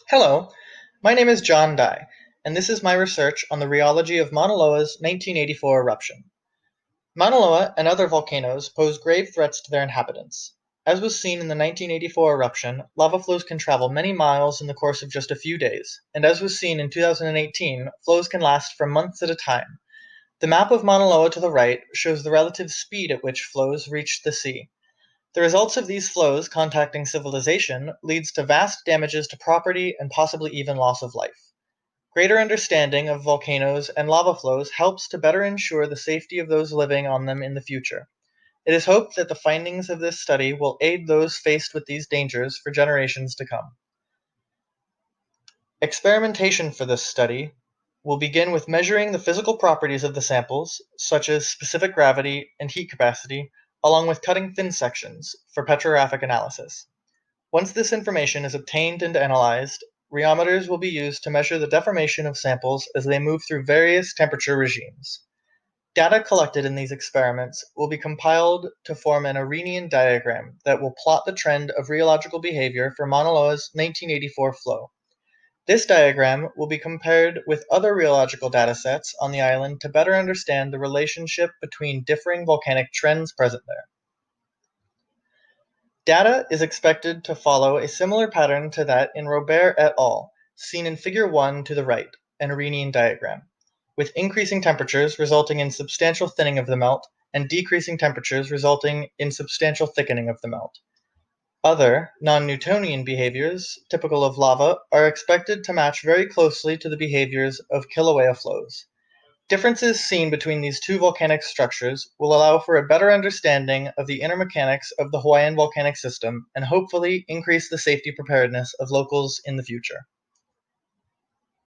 Hello, my name is John Dye, and this is my research on the rheology of Mauna Loa's 1984 eruption. Mauna Loa and other volcanoes pose grave threats to their inhabitants. As was seen in the 1984 eruption, lava flows can travel many miles in the course of just a few days, and as was seen in 2018, flows can last for months at a time. The map of Mauna Loa to the right shows the relative speed at which flows reach the sea. The results of these flows contacting civilization leads to vast damages to property and possibly even loss of life. Greater understanding of volcanoes and lava flows helps to better ensure the safety of those living on them in the future. It is hoped that the findings of this study will aid those faced with these dangers for generations to come. Experimentation for this study will begin with measuring the physical properties of the samples, such as specific gravity and heat capacity, along with cutting thin sections for petrographic analysis. Once this information is obtained and analyzed, rheometers will be used to measure the deformation of samples as they move through various temperature regimes. Data collected in these experiments will be compiled to form an Arrhenian diagram that will plot the trend of rheological behavior for Mauna Loa's 1984 flow. This diagram will be compared with other rheological datasets on the island to better understand the relationship between differing volcanic trends present there. Data is expected to follow a similar pattern to that in Robert et al., seen in Figure 1 to the right, an Arrhenian diagram, with increasing temperatures resulting in substantial thinning of the melt and decreasing temperatures resulting in substantial thickening of the melt. Other, non-Newtonian behaviors, typical of lava, are expected to match very closely to the behaviors of Kilauea flows. Differences seen between these two volcanic structures will allow for a better understanding of the inner mechanics of the Hawaiian volcanic system and hopefully increase the safety preparedness of locals in the future.